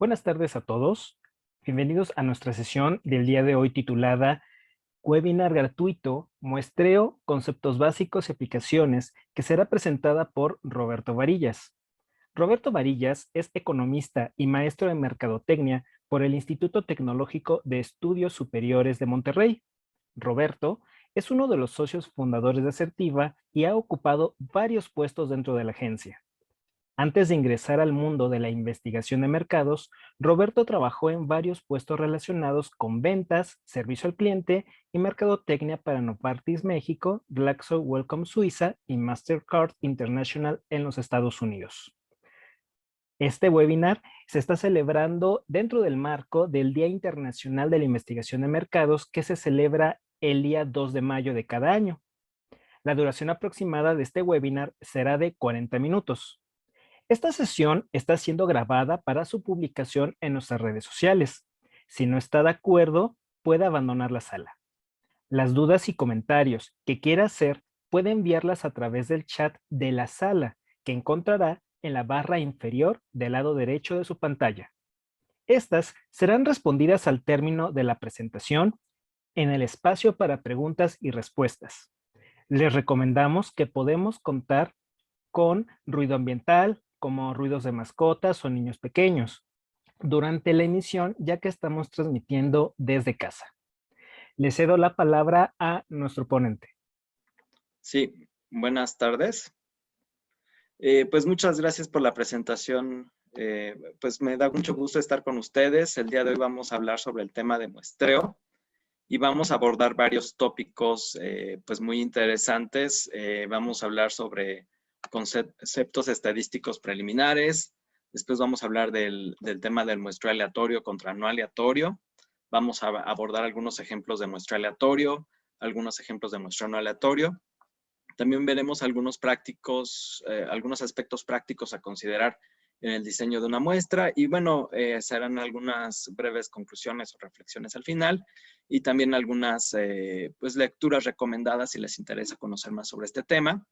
Buenas tardes a todos. Bienvenidos a nuestra sesión del día de hoy titulada Webinar gratuito, muestreo, conceptos básicos y aplicaciones, que será presentada por Roberto Varillas. Roberto Varillas es economista y maestro en mercadotecnia por el Instituto Tecnológico de Estudios Superiores de Monterrey. Roberto es uno de los socios fundadores de Asertiva y ha ocupado varios puestos dentro de la agencia. Antes de ingresar al mundo de la investigación de mercados, Roberto trabajó en varios puestos relacionados con ventas, servicio al cliente y mercadotecnia para Novartis México, Glaxo Wellcome Suiza y Mastercard International en los Estados Unidos. Este webinar se está celebrando dentro del marco del Día Internacional de la Investigación de Mercados, que se celebra el día 2 de mayo de cada año. La duración aproximada de este webinar será de 40 minutos. Esta sesión está siendo grabada para su publicación en nuestras redes sociales. Si no está de acuerdo, puede abandonar la sala. Las dudas y comentarios que quiera hacer puede enviarlas a través del chat de la sala, que encontrará en la barra inferior del lado derecho de su pantalla. Estas serán respondidas al término de la presentación en el espacio para preguntas y respuestas. Les recomendamos que podemos contar con ruido ambiental, como ruidos de mascotas o niños pequeños, durante la emisión, ya que estamos transmitiendo desde casa. Le cedo la palabra a nuestro ponente. Sí, buenas tardes. Pues muchas gracias por la presentación. Pues me da mucho gusto estar con ustedes. El día de hoy vamos a hablar sobre el tema de muestreo y vamos a abordar varios tópicos pues muy interesantes. Vamos a hablar sobre conceptos estadísticos preliminares. Después vamos a hablar del tema del muestreo aleatorio contra no aleatorio. Vamos a abordar algunos ejemplos de muestreo aleatorio, algunos ejemplos de muestreo no aleatorio. También veremos algunos aspectos prácticos a considerar en el diseño de una muestra y bueno, serán algunas breves conclusiones o reflexiones al final y también algunas pues, lecturas recomendadas si les interesa conocer más sobre este tema.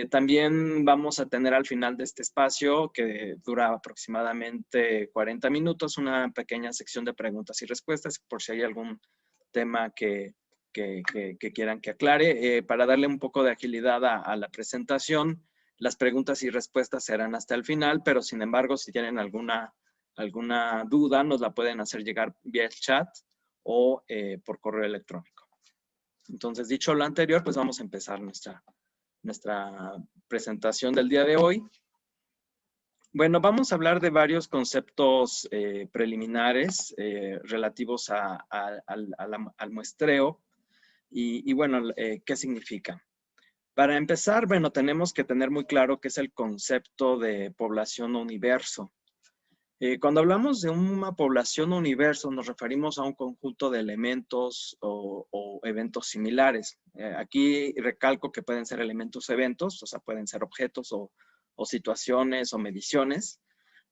También vamos a tener al final de este espacio, que dura aproximadamente 40 minutos, una pequeña sección de preguntas y respuestas por si hay algún tema que quieran que aclare. Para darle un poco de agilidad a la presentación, las preguntas y respuestas serán hasta el final, pero sin embargo, si tienen alguna duda, nos la pueden hacer llegar vía el chat o por correo electrónico. Entonces, dicho lo anterior, pues vamos a empezar nuestra presentación del día de hoy. Bueno, vamos a hablar de varios conceptos preliminares relativos al muestreo. Y bueno, ¿qué significa? Para empezar, bueno, tenemos que tener muy claro qué es el concepto de población o universo. Cuando hablamos de una población o universo, nos referimos a un conjunto de elementos o eventos similares. Aquí recalco que pueden ser elementos o eventos, o sea, pueden ser objetos o situaciones o mediciones.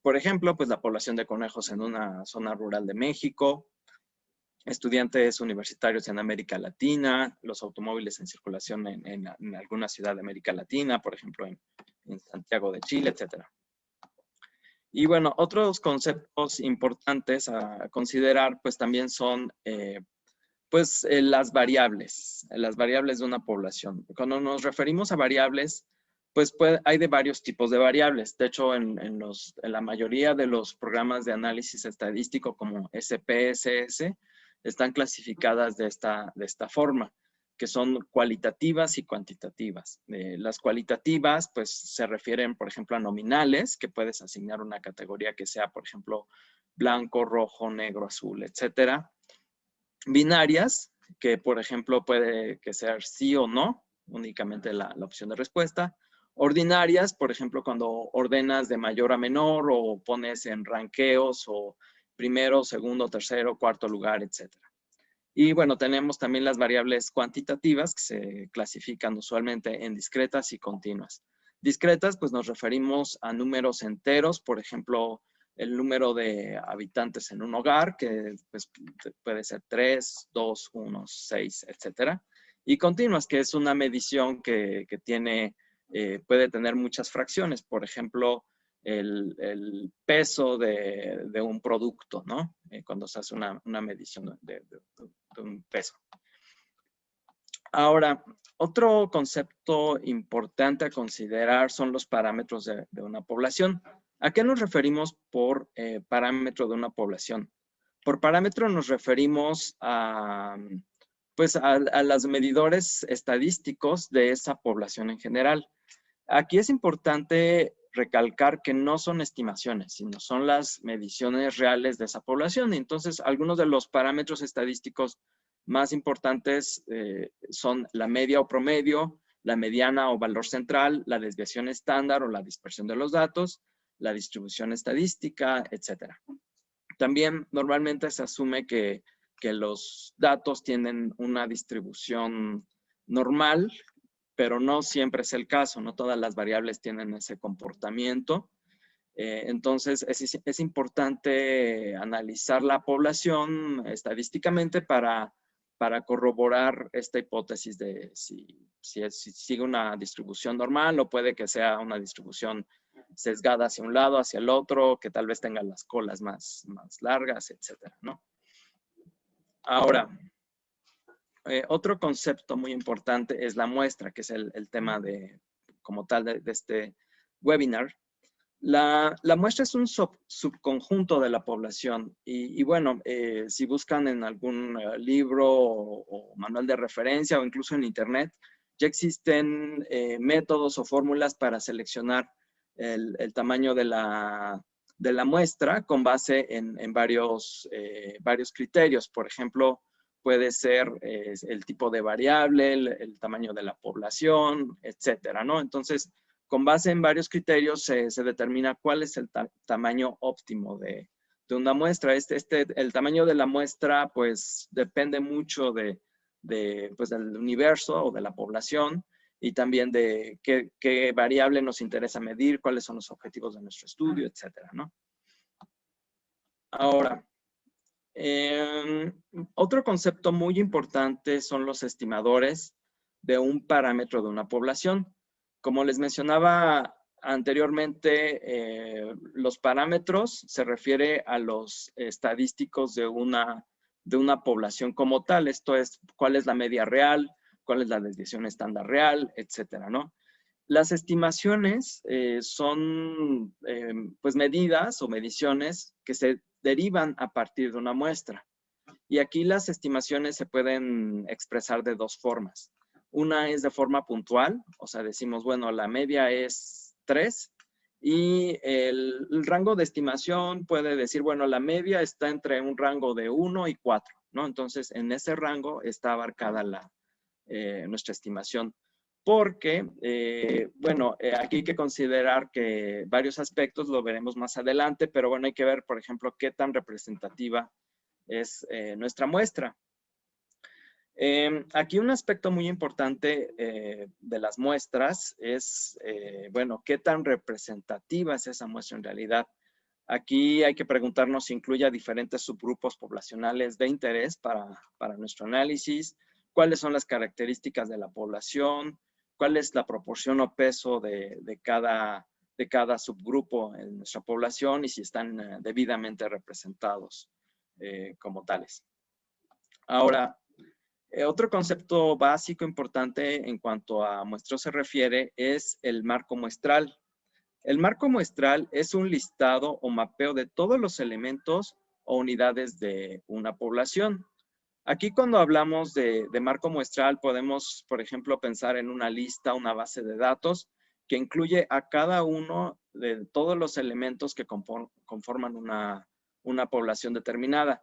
Por ejemplo, pues la población de conejos en una zona rural de México, estudiantes universitarios en América Latina, los automóviles en circulación en alguna ciudad de América Latina, por ejemplo, en Santiago de Chile, etc. Y bueno, otros conceptos importantes a considerar, pues también son las variables de una población. Cuando nos referimos a variables, pues hay de varios tipos de variables. De hecho, en la mayoría de los programas de análisis estadístico como SPSS, están clasificadas de esta forma, que son cualitativas y cuantitativas. Las cualitativas, pues, se refieren, por ejemplo, a nominales, que puedes asignar una categoría que sea, por ejemplo, blanco, rojo, negro, azul, etcétera. Binarias, que, por ejemplo, puede que ser sí o no, únicamente la opción de respuesta. Ordinarias, por ejemplo, cuando ordenas de mayor a menor o pones en ranqueos o primero, segundo, tercero, cuarto lugar, etc. Y bueno, tenemos también las variables cuantitativas que se clasifican usualmente en discretas y continuas. Discretas, pues nos referimos a números enteros, por ejemplo, el número de habitantes en un hogar, que pues, puede ser 3, 2, 1, 6, etc. Y continuas, que es una medición que tiene, puede tener muchas fracciones. Por ejemplo, el peso de un producto, ¿no? Cuando se hace una medición de un peso. Ahora, otro concepto importante a considerar son los parámetros de una población. ¿A qué nos referimos por parámetro de una población? Por parámetro nos referimos pues a los medidores estadísticos de esa población en general. Aquí es importante recalcar que no son estimaciones, sino son las mediciones reales de esa población. Entonces, algunos de los parámetros estadísticos más importantes son la media o promedio, la mediana o valor central, la desviación estándar o la dispersión de los datos, la distribución estadística, etc. También normalmente se asume que los datos tienen una distribución normal, pero no siempre es el caso, no todas las variables tienen ese comportamiento. Entonces, es importante analizar la población estadísticamente para corroborar esta hipótesis de si sigue una distribución normal o puede que sea una distribución sesgada hacia un lado, hacia el otro, que tal vez tenga las colas más largas, etcétera, ¿no? Ahora, otro concepto muy importante es la muestra, que es el tema como tal de este webinar. La muestra es un subconjunto de la población y bueno, si buscan en algún libro o manual de referencia o incluso en internet, ya existen métodos o fórmulas para seleccionar el tamaño de la muestra con base en varios criterios. Por ejemplo, puede ser el tipo de variable, el tamaño de la población, etcétera, ¿no? Entonces, con base en varios criterios se determina cuál es el tamaño óptimo de una muestra. El tamaño de la muestra, pues, depende mucho pues, del universo o de la población y también de qué variable nos interesa medir, cuáles son los objetivos de nuestro estudio, etcétera, ¿no? Ahora, otro concepto muy importante son los estimadores de un parámetro de una población. Como les mencionaba anteriormente, los parámetros se refiere a los estadísticos de una población como tal. Esto es, cuál es la media real, cuál es la desviación estándar real, etcétera, ¿no? Las estimaciones son pues medidas o mediciones que se derivan a partir de una muestra. Y aquí las estimaciones se pueden expresar de dos formas. Una es de forma puntual, o sea, decimos, bueno, la media es 3 y el rango de estimación puede decir, bueno, la media está entre un rango de 1 y 4, ¿no? Entonces, en ese rango está abarcada nuestra estimación. Porque, bueno, aquí hay que considerar que varios aspectos lo veremos más adelante, pero bueno, hay que ver, por ejemplo, qué tan representativa es nuestra muestra. Aquí un aspecto muy importante de las muestras es, bueno, qué tan representativa es esa muestra en realidad. Aquí hay que preguntarnos si incluye a diferentes subgrupos poblacionales de interés para nuestro análisis, cuáles son las características de la población, cuál es la proporción o peso de cada subgrupo en nuestra población y si están debidamente representados como tales. Ahora, otro concepto básico importante en cuanto a muestreo se refiere es el marco muestral. El marco muestral es un listado o mapeo de todos los elementos o unidades de una población. Aquí cuando hablamos de marco muestral podemos, por ejemplo, pensar en una lista, una base de datos que incluye a cada uno de todos los elementos que conforman una población determinada.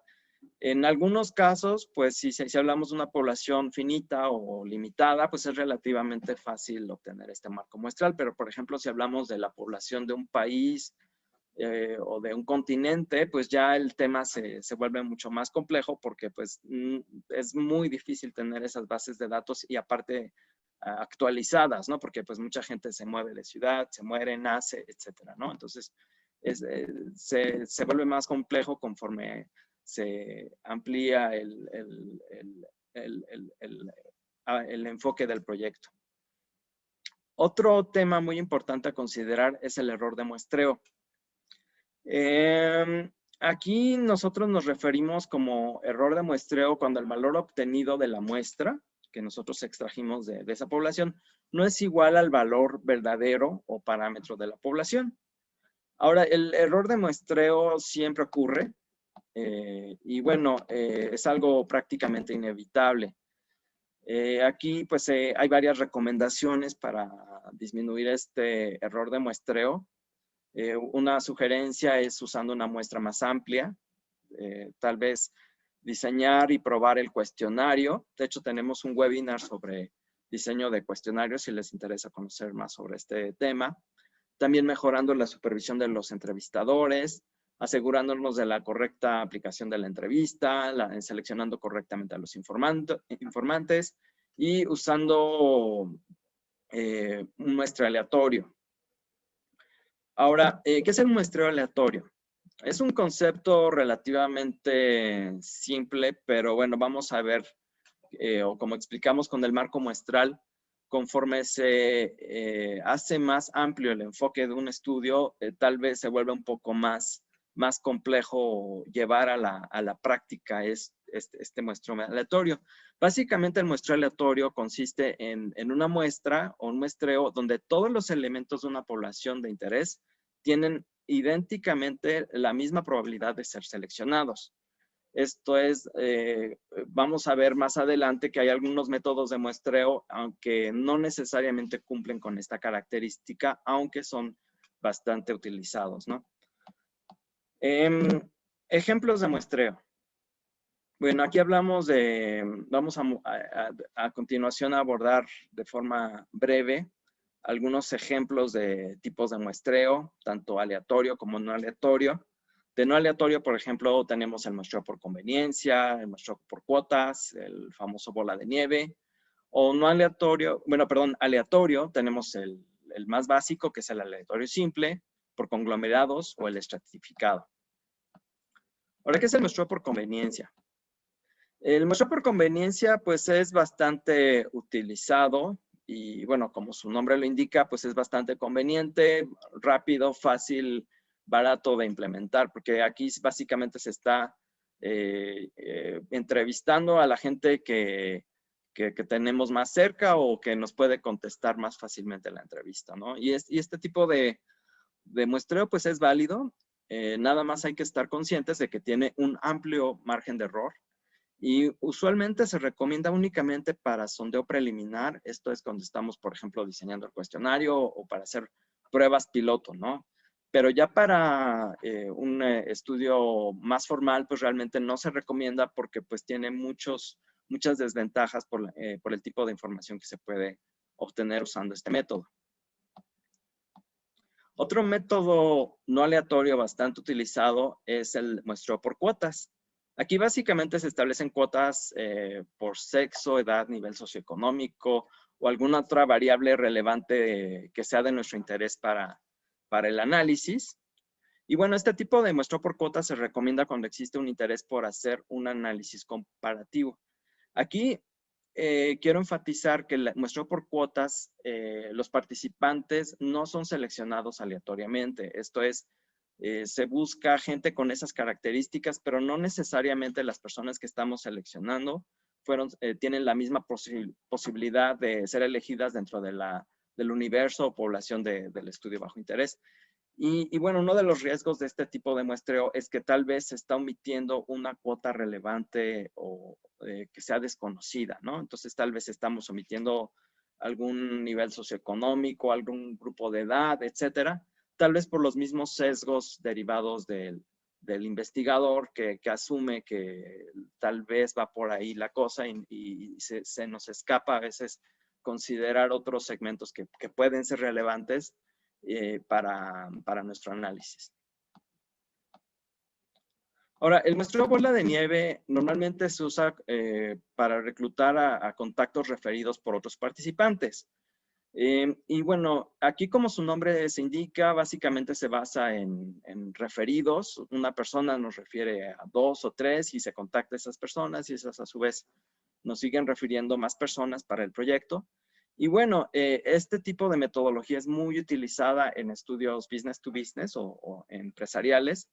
En algunos casos, pues si hablamos de una población finita o limitada, pues es relativamente fácil obtener este marco muestral, pero por ejemplo, si hablamos de la población de un país o de un continente, pues ya el tema se vuelve mucho más complejo porque pues es muy difícil tener esas bases de datos y aparte actualizadas, ¿no? Porque pues mucha gente se mueve de ciudad, se muere, nace, etcétera, ¿no? Entonces, se vuelve más complejo conforme se amplía el enfoque del proyecto. Otro tema muy importante a considerar es el error de muestreo. Aquí nosotros nos referimos como error de muestreo cuando el valor obtenido de la muestra que nosotros extrajimos de esa población no es igual al valor verdadero o parámetro de la población. Ahora, el error de muestreo siempre ocurre y bueno, es algo prácticamente inevitable. Aquí pues hay varias recomendaciones para disminuir este error de muestreo. Una sugerencia es usando una muestra más amplia, tal vez diseñar y probar el cuestionario. De hecho, tenemos un webinar sobre diseño de cuestionarios si les interesa conocer más sobre este tema. También mejorando la supervisión de los entrevistadores, asegurándonos de la correcta aplicación de la entrevista, seleccionando correctamente a los informantes y usando un muestreo aleatorio. Ahora, ¿qué es el muestreo aleatorio? Es un concepto relativamente simple, pero bueno, vamos a ver, o como explicamos con el marco muestral, conforme se hace más amplio el enfoque de un estudio, tal vez se vuelve un poco más complejo llevar a la práctica este muestreo aleatorio. Básicamente el muestreo aleatorio consiste en una muestra o un muestreo donde todos los elementos de una población de interés tienen idénticamente la misma probabilidad de ser seleccionados. Esto es, vamos a ver más adelante que hay algunos métodos de muestreo, aunque no necesariamente cumplen con esta característica, aunque son bastante utilizados, ¿no? Ejemplos de muestreo. Bueno, aquí hablamos vamos a continuación a abordar de forma breve algunos ejemplos de tipos de muestreo, tanto aleatorio como no aleatorio. De no aleatorio, por ejemplo, tenemos el muestreo por conveniencia, el muestreo por cuotas, el famoso bola de nieve. O no aleatorio, bueno, perdón, aleatorio, tenemos el más básico, que es el aleatorio simple, por conglomerados o el estratificado. Ahora, ¿qué es el muestreo por conveniencia? El muestreo por conveniencia, pues, es bastante utilizado y, bueno, como su nombre lo indica, pues, es bastante conveniente, rápido, fácil, barato de implementar, porque aquí básicamente se está entrevistando a la gente que tenemos más cerca o que nos puede contestar más fácilmente la entrevista, ¿no? Y este tipo de muestreo, pues, es válido. Nada más hay que estar conscientes de que tiene un amplio margen de error. Y usualmente se recomienda únicamente para sondeo preliminar. Esto es cuando estamos, por ejemplo, diseñando el cuestionario o para hacer pruebas piloto, ¿no? Pero ya para un estudio más formal, pues realmente no se recomienda porque pues tiene muchas desventajas por el tipo de información que se puede obtener usando este método. Otro método no aleatorio bastante utilizado es el muestreo por cuotas. Aquí básicamente se establecen cuotas por sexo, edad, nivel socioeconómico o alguna otra variable relevante que sea de nuestro interés para el análisis. Y bueno, este tipo de muestreo por cuotas se recomienda cuando existe un interés por hacer un análisis comparativo. Aquí quiero enfatizar que el muestreo por cuotas, los participantes no son seleccionados aleatoriamente. Esto es, se busca gente con esas características, pero no necesariamente las personas que estamos seleccionando tienen la misma posibilidad de ser elegidas dentro del universo o población del estudio bajo interés. Y bueno, uno de los riesgos de este tipo de muestreo es que tal vez se está omitiendo una cuota relevante o que sea desconocida, ¿no? Entonces tal vez estamos omitiendo algún nivel socioeconómico, algún grupo de edad, etcétera, tal vez por los mismos sesgos derivados del investigador que asume que tal vez va por ahí la cosa y se nos escapa a veces considerar otros segmentos que pueden ser relevantes para nuestro análisis. Ahora, el muestreo bola de nieve normalmente se usa para reclutar a contactos referidos por otros participantes. Y bueno, aquí como su nombre se indica, básicamente se basa en referidos. Una persona nos refiere a 2 o 3 y se contacta a esas personas y esas a su vez nos siguen refiriendo más personas para el proyecto. Y bueno, este tipo de metodología es muy utilizada en estudios business to business o empresariales.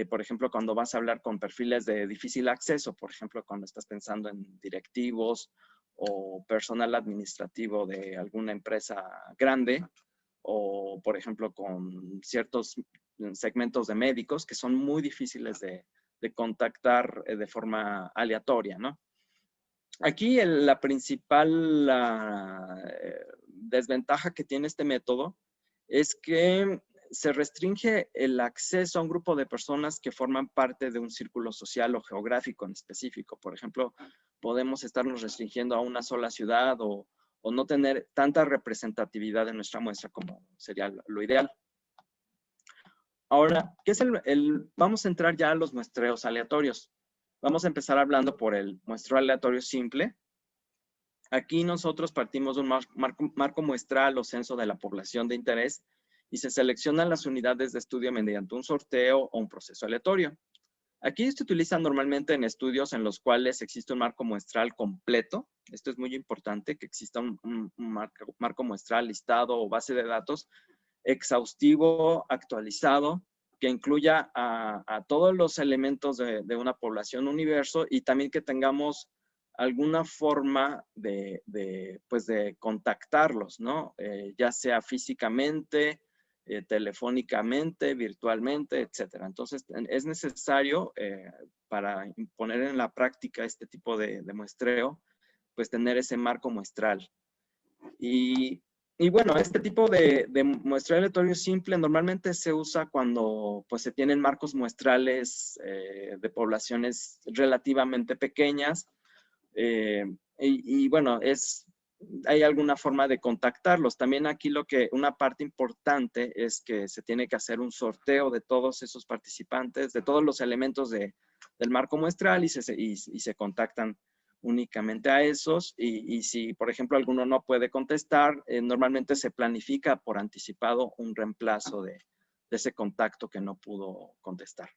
Por ejemplo, cuando vas a hablar con perfiles de difícil acceso, por ejemplo, cuando estás pensando en directivos o personal administrativo de alguna empresa grande, o por ejemplo con ciertos segmentos de médicos que son muy difíciles de contactar de forma aleatoria, ¿no? Aquí la principal desventaja que tiene este método es que se restringe el acceso a un grupo de personas que forman parte de un círculo social o geográfico en específico. Por ejemplo, podemos estarnos restringiendo a una sola ciudad o no tener tanta representatividad en nuestra muestra como sería lo ideal. Ahora, ¿qué es vamos a entrar ya a los muestreos aleatorios. Vamos a empezar hablando por el muestreo aleatorio simple. Aquí nosotros partimos de un marco muestral o censo de la población de interés y se seleccionan las unidades de estudio mediante un sorteo o un proceso aleatorio. Aquí se utiliza normalmente en estudios en los cuales existe un marco muestral completo. Esto es muy importante, que exista un marco muestral listado o base de datos exhaustivo, actualizado, que incluya a todos los elementos de una población universo y también que tengamos alguna forma pues de contactarlos, ¿no? Ya sea físicamente, telefónicamente, virtualmente, etcétera. Entonces, es necesario para poner en la práctica este tipo de muestreo, pues tener ese marco muestral. Y bueno, este tipo de muestreo aleatorio simple normalmente se usa cuando pues, se tienen marcos muestrales de poblaciones relativamente pequeñas. Y bueno, hay alguna forma de contactarlos. También aquí una parte importante es que se tiene que hacer un sorteo de todos esos participantes, de todos los elementos del marco muestral y se contactan únicamente a esos. Y si, por ejemplo, alguno no puede contestar, normalmente se planifica por anticipado un reemplazo de ese contacto que no pudo contestar.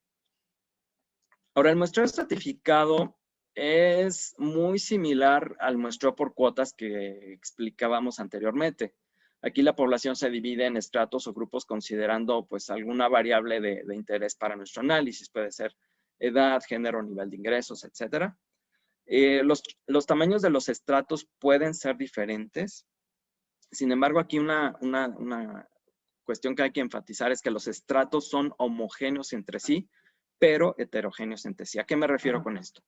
Ahora, el muestreo estratificado es muy similar al muestreo por cuotas que explicábamos anteriormente. Aquí la población se divide en estratos o grupos considerando pues alguna variable de interés para nuestro análisis. Puede ser edad, género, nivel de ingresos, etc. Los tamaños de los estratos pueden ser diferentes. Sin embargo, aquí una cuestión que hay que enfatizar es que los estratos son homogéneos entre sí, pero heterogéneos entre sí. ¿A qué me refiero con esto?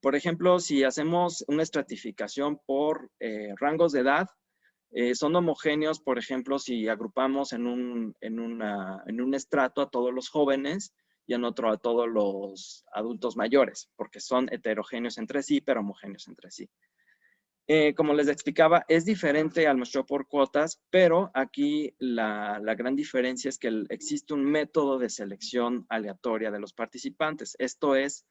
Por ejemplo, si hacemos una estratificación por rangos de edad, son homogéneos, por ejemplo, si agrupamos en un estrato a todos los jóvenes y en otro a todos los adultos mayores, porque son heterogéneos entre sí, pero homogéneos entre sí. Como les explicaba, es diferente al muestreo por cuotas, pero aquí la gran diferencia es que existe un método de selección aleatoria de los participantes. Esto es,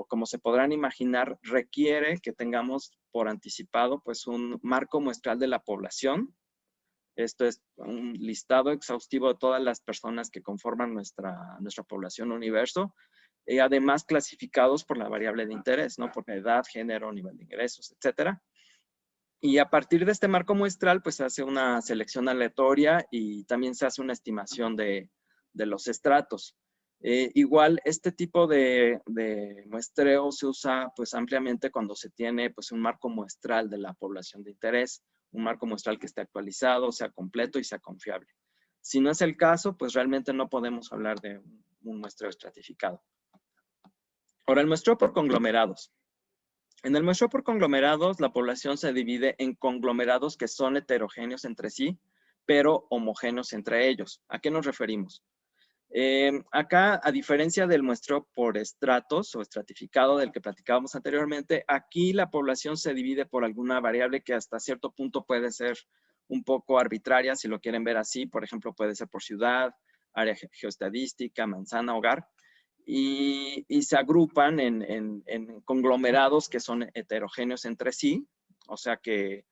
como se podrán imaginar, requiere que tengamos por anticipado pues un marco muestral de la población. Esto es un listado exhaustivo de todas las personas que conforman nuestra población universo, y además clasificados por la variable de interés, ¿no? Por edad, género, nivel de ingresos, etcétera. Y a partir de este marco muestral, pues se hace una selección aleatoria y también se hace una estimación de los estratos. Igual, este tipo de muestreo se usa pues ampliamente cuando se tiene pues un marco muestral de la población de interés, un marco muestral que esté actualizado, sea completo y sea confiable. Si no es el caso, pues realmente no podemos hablar de un muestreo estratificado. Ahora, el muestreo por conglomerados. En el muestreo por conglomerados, la población se divide en conglomerados que son heterogéneos entre sí, pero homogéneos entre ellos. ¿A qué nos referimos? Acá, a diferencia del muestreo por estratos o estratificado del que platicábamos anteriormente, aquí la población se divide por alguna variable que hasta cierto punto puede ser un poco arbitraria, si lo quieren ver así. Por ejemplo, puede ser por ciudad, área geoestadística, manzana, hogar. Y se agrupan en conglomerados que son heterogéneos entre sí, o sea que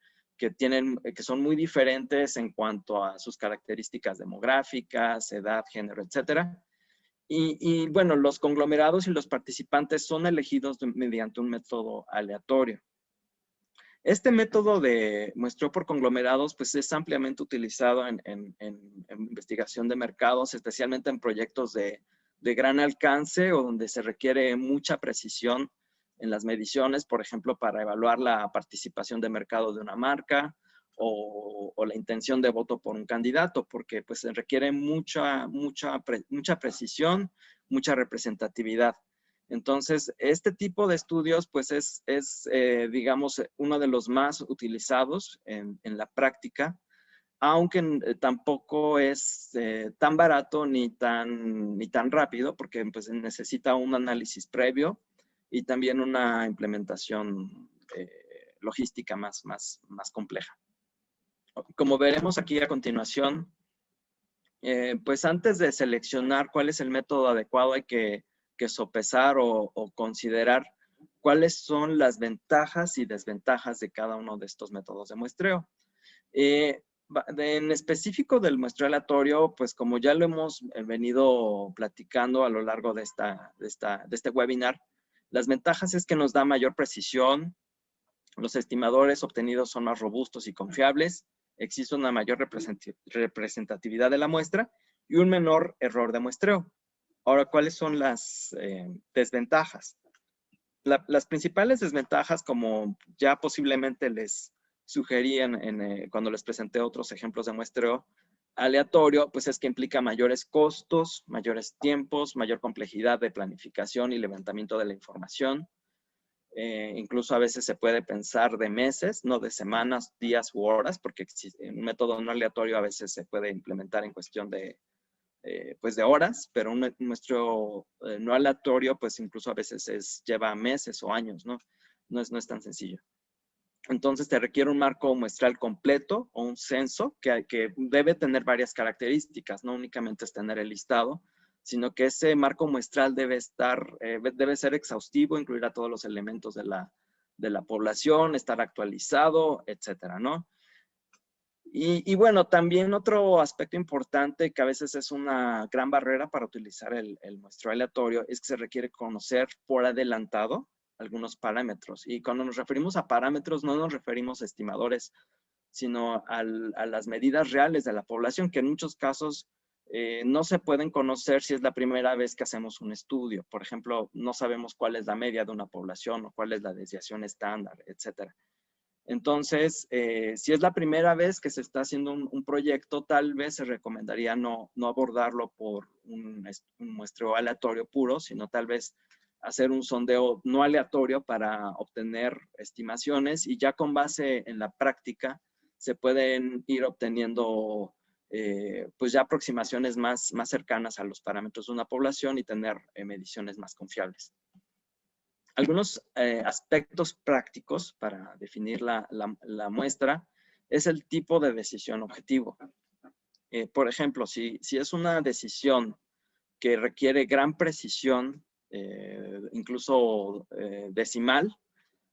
son muy diferentes en cuanto a sus características demográficas, edad, género, etcétera. Y bueno, los conglomerados y los participantes son elegidos mediante un método aleatorio. Este método de muestreo por conglomerados pues es ampliamente utilizado en investigación de mercados, especialmente en proyectos de gran alcance o donde se requiere mucha precisión en las mediciones, por ejemplo, para evaluar la participación de mercado de una marca o la intención de voto por un candidato, porque pues se requiere mucha precisión, mucha representatividad. Entonces, este tipo de estudios, pues digamos, uno de los más utilizados en la práctica, aunque tampoco es tan barato ni tan rápido, porque pues, necesita un análisis previo y también una implementación logística más compleja. Como veremos aquí a continuación, pues antes de seleccionar cuál es el método adecuado, hay que sopesar o considerar cuáles son las ventajas y desventajas de cada uno de estos métodos de muestreo. En específico del muestreo aleatorio, pues como ya lo hemos venido platicando a lo largo de este webinar, las ventajas es que nos da mayor precisión, los estimadores obtenidos son más robustos y confiables, existe una mayor representatividad de la muestra y un menor error de muestreo. Ahora, ¿cuáles son las desventajas? Las principales desventajas, como ya posiblemente les sugerían cuando les presenté otros ejemplos de muestreo aleatorio, pues es que implica mayores costos, mayores tiempos, mayor complejidad de planificación y levantamiento de la información. Incluso a veces se puede pensar de meses, no de semanas, días u horas, porque un método no aleatorio a veces se puede implementar en cuestión de horas, pero un muestreo no aleatorio, pues incluso a veces lleva meses o años, ¿no? No es tan sencillo. Entonces te requiere un marco muestral completo o un censo que debe tener varias características, no únicamente es tener el listado, sino que ese marco muestral debe ser exhaustivo, incluir a todos los elementos de la población, estar actualizado, etcétera, ¿no? Y bueno, también otro aspecto importante que a veces es una gran barrera para utilizar el muestreo aleatorio es que se requiere conocer por adelantado algunos parámetros. Y cuando nos referimos a parámetros, no nos referimos a estimadores, sino a las medidas reales de la población, que en muchos casos no se pueden conocer si es la primera vez que hacemos un estudio. Por ejemplo, no sabemos cuál es la media de una población o cuál es la desviación estándar, etcétera. Entonces, si es la primera vez que se está haciendo un proyecto, tal vez se recomendaría no abordarlo por un muestreo aleatorio puro, sino tal vez hacer un sondeo no aleatorio para obtener estimaciones y ya con base en la práctica se pueden ir obteniendo pues ya aproximaciones más cercanas a los parámetros de una población y tener mediciones más confiables. Algunos aspectos prácticos para definir la muestra es el tipo de decisión objetivo. Por ejemplo, si es una decisión que requiere gran precisión, incluso decimal,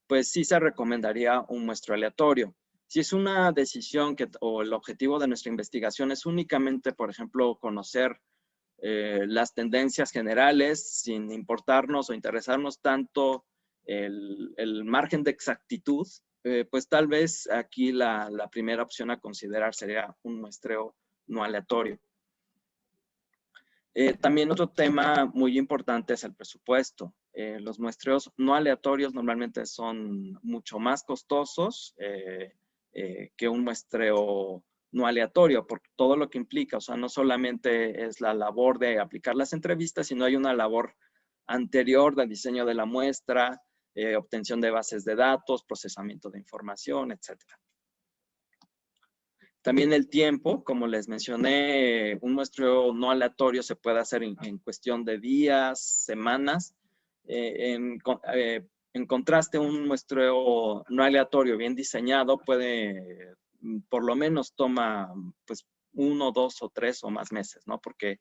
pues sí se recomendaría un muestreo aleatorio. Si es una decisión o el objetivo de nuestra investigación es únicamente, por ejemplo, conocer las tendencias generales sin importarnos o interesarnos tanto el margen de exactitud, pues tal vez aquí la primera opción a considerar sería un muestreo no aleatorio. También otro tema muy importante es el presupuesto. Los muestreos no aleatorios normalmente son mucho más costosos que un muestreo no aleatorio, por todo lo que implica. O sea, no solamente es la labor de aplicar las entrevistas, sino hay una labor anterior de diseño de la muestra, obtención de bases de datos, procesamiento de información, etcétera. También el tiempo, como les mencioné, un muestreo no aleatorio se puede hacer en cuestión de días, semanas. En contraste, un muestreo no aleatorio bien diseñado puede, por lo menos toma pues 1, 2 o 3 o más meses, ¿no? Porque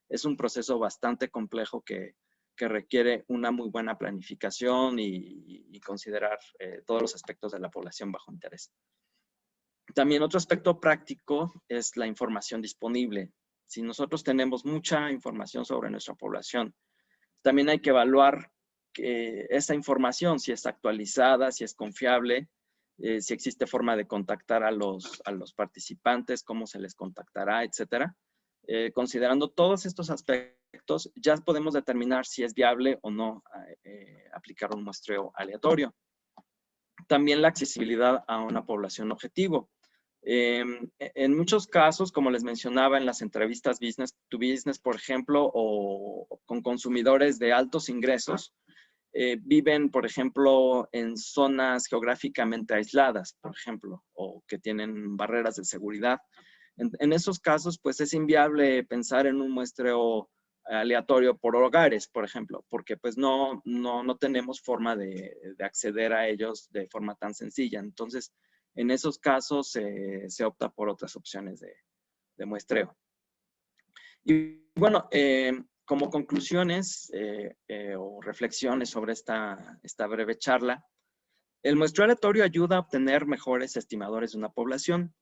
es un proceso bastante complejo que requiere una muy buena planificación y considerar todos los aspectos de la población bajo interés. También otro aspecto práctico es la información disponible. Si nosotros tenemos mucha información sobre nuestra población, también hay que evaluar que esa información, si es actualizada, si es confiable, si existe forma de contactar a los participantes, cómo se les contactará, etcétera. Considerando todos estos aspectos, ya podemos determinar si es viable o no aplicar un muestreo aleatorio. También la accesibilidad a una población objetivo. En muchos casos, como les mencionaba en las entrevistas business to business, por ejemplo, o con consumidores de altos ingresos, viven, por ejemplo, en zonas geográficamente aisladas, por ejemplo, o que tienen barreras de seguridad. En esos casos, pues es inviable pensar en un muestreo aleatorio por hogares, por ejemplo, porque pues no tenemos forma de acceder a ellos de forma tan sencilla. Entonces, en esos casos se opta por otras opciones de muestreo. Y bueno, como conclusiones o reflexiones sobre esta breve charla, el muestreo aleatorio ayuda a obtener mejores estimadores de una población.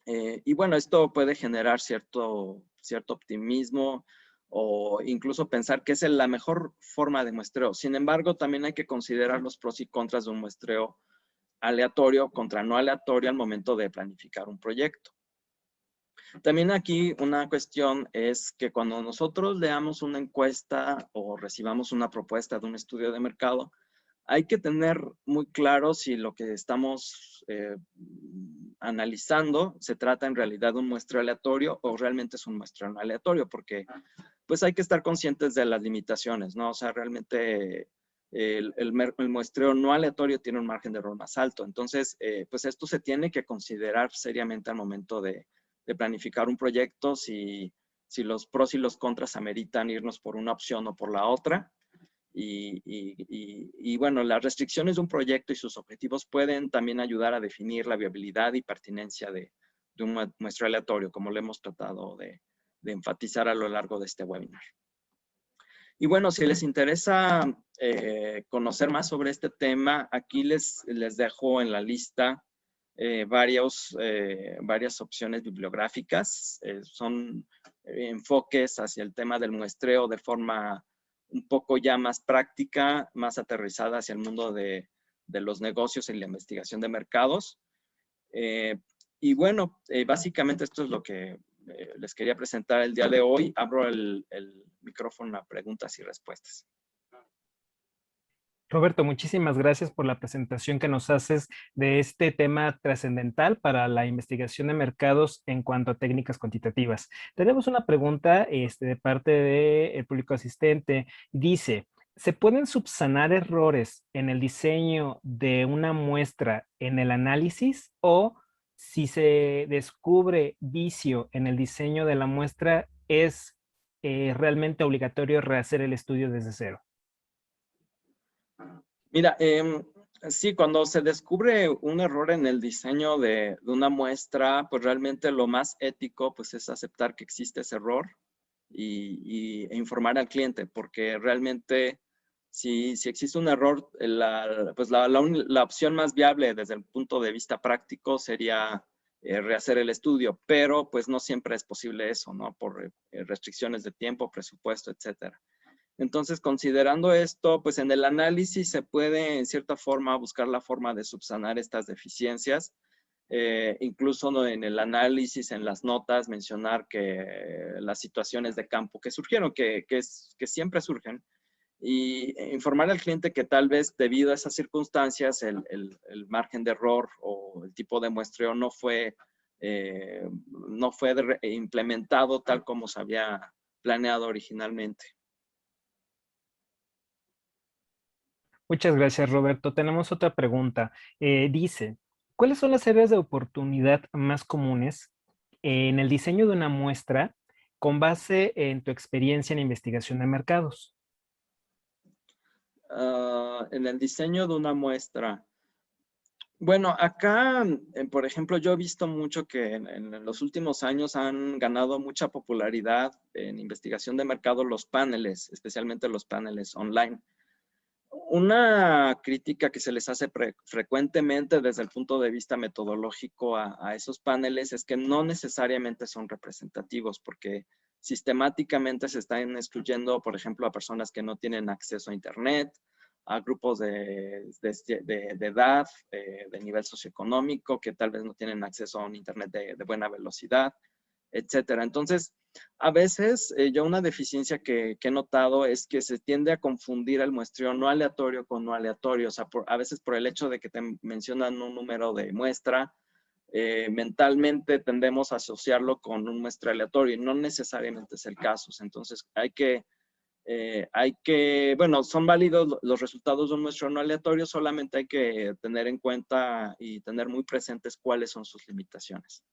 Y bueno, esto puede generar cierto optimismo o incluso pensar que es la mejor forma de muestreo. Sin embargo, también hay que considerar los pros y contras de un muestreo aleatorio contra no aleatorio al momento de planificar un proyecto. También aquí una cuestión es que cuando nosotros leamos una encuesta o recibamos una propuesta de un estudio de mercado, hay que tener muy claro si lo que estamos analizando se trata en realidad de un muestreo aleatorio o realmente es un muestreo no aleatorio, porque pues hay que estar conscientes de las limitaciones, ¿no? O sea, realmente el muestreo no aleatorio tiene un margen de error más alto. Entonces, pues esto se tiene que considerar seriamente al momento de planificar un proyecto, si los pros y los contras ameritan irnos por una opción o por la otra. Y bueno, las restricciones de un proyecto y sus objetivos pueden también ayudar a definir la viabilidad y pertinencia de un muestreo aleatorio, como lo hemos tratado de enfatizar a lo largo de este webinar. Y bueno, si les interesa conocer más sobre este tema, aquí les dejo en la lista varias opciones bibliográficas. Son enfoques hacia el tema del muestreo de forma un poco ya más práctica, más aterrizada hacia el mundo de los negocios y la investigación de mercados. Y bueno, básicamente esto es lo que les quería presentar el día de hoy. Abro el micrófono a preguntas y respuestas. Roberto, muchísimas gracias por la presentación que nos haces de este tema trascendental para la investigación de mercados en cuanto a técnicas cuantitativas. Tenemos una pregunta de parte del público asistente. Dice, ¿se pueden subsanar errores en el diseño de una muestra en el análisis o si se descubre vicio en el diseño de la muestra, es realmente obligatorio rehacer el estudio desde cero? Mira, sí, cuando se descubre un error en el diseño de una muestra, pues realmente lo más ético pues es aceptar que existe ese error e informar al cliente, porque realmente si existe un error, la opción más viable desde el punto de vista práctico sería rehacer el estudio, pero pues no siempre es posible eso, ¿no? Por restricciones de tiempo, presupuesto, etcétera. Entonces, considerando esto, pues en el análisis se puede, en cierta forma, buscar la forma de subsanar estas deficiencias. Incluso ¿no? en el análisis, en las notas, mencionar que las situaciones de campo que surgieron, que siempre surgen, y informar al cliente que tal vez debido a esas circunstancias el margen de error o el tipo de muestreo no fue implementado tal como se había planeado originalmente. Muchas gracias, Roberto. Tenemos otra pregunta. Dice, ¿cuáles son las áreas de oportunidad más comunes en el diseño de una muestra con base en tu experiencia en investigación de mercados? En el diseño de una muestra. Bueno, acá, por ejemplo, yo he visto mucho que en los últimos años han ganado mucha popularidad en investigación de mercado los paneles, especialmente los paneles online. Una crítica que se les hace frecuentemente desde el punto de vista metodológico a esos paneles es que no necesariamente son representativos porque sistemáticamente se están excluyendo, por ejemplo, a personas que no tienen acceso a Internet a grupos de edad, de nivel socioeconómico, que tal vez no tienen acceso a un internet de buena velocidad, etcétera. Entonces, a veces yo una deficiencia que he notado es que se tiende a confundir el muestreo no aleatorio con no aleatorio. O sea, a veces por el hecho de que te mencionan un número de muestra, mentalmente tendemos a asociarlo con un muestreo aleatorio y no necesariamente es el caso. Entonces, bueno, son válidos los resultados de un muestreo no aleatorio, solamente hay que tener en cuenta y tener muy presentes cuáles son sus limitaciones.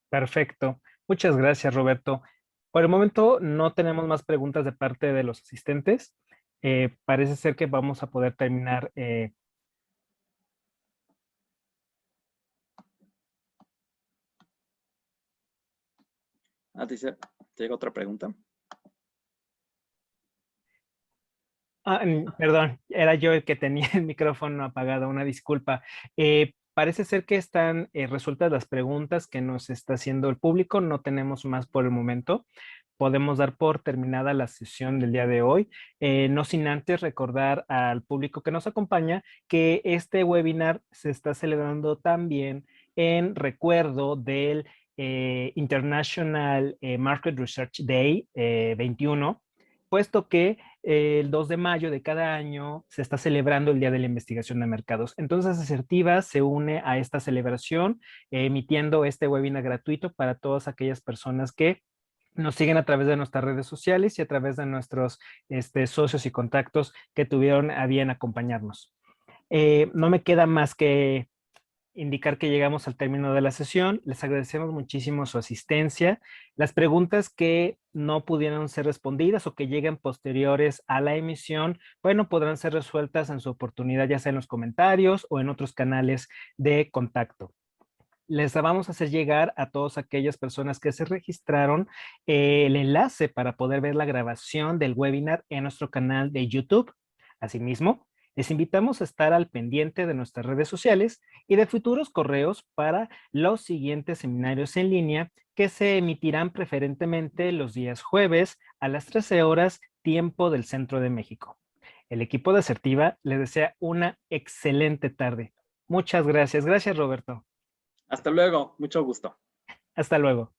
Perfecto. Muchas gracias, Roberto. Por el momento no tenemos más preguntas de parte de los asistentes. Parece ser que vamos a poder terminar. Dice, ¿te llega otra pregunta? Perdón, era yo el que tenía el micrófono apagado, una disculpa. Parece ser que están resueltas las preguntas que nos está haciendo el público. No tenemos más por el momento. Podemos dar por terminada la sesión del día de hoy, no sin antes recordar al público que nos acompaña que este webinar se está celebrando también en recuerdo del International Market Research Day 21, puesto que el 2 de mayo de cada año se está celebrando el Día de la Investigación de Mercados. Entonces, Asertiva se une a esta celebración, emitiendo este webinar gratuito para todas aquellas personas que nos siguen a través de nuestras redes sociales y a través de nuestros socios y contactos que tuvieron a bien acompañarnos. No me queda más que indicar que llegamos al término de la sesión. Les agradecemos muchísimo su asistencia. Las preguntas que no pudieron ser respondidas o que lleguen posteriores a la emisión, bueno, podrán ser resueltas en su oportunidad, ya sea en los comentarios o en otros canales de contacto. Les vamos a hacer llegar a todas aquellas personas que se registraron el enlace para poder ver la grabación del webinar en nuestro canal de YouTube. Asimismo, les invitamos a estar al pendiente de nuestras redes sociales y de futuros correos para los siguientes seminarios en línea que se emitirán preferentemente los días jueves a las 13 horas, tiempo del Centro de México. El equipo de Asertiva les desea una excelente tarde. Muchas gracias. Gracias, Roberto. Hasta luego, mucho gusto. Hasta luego.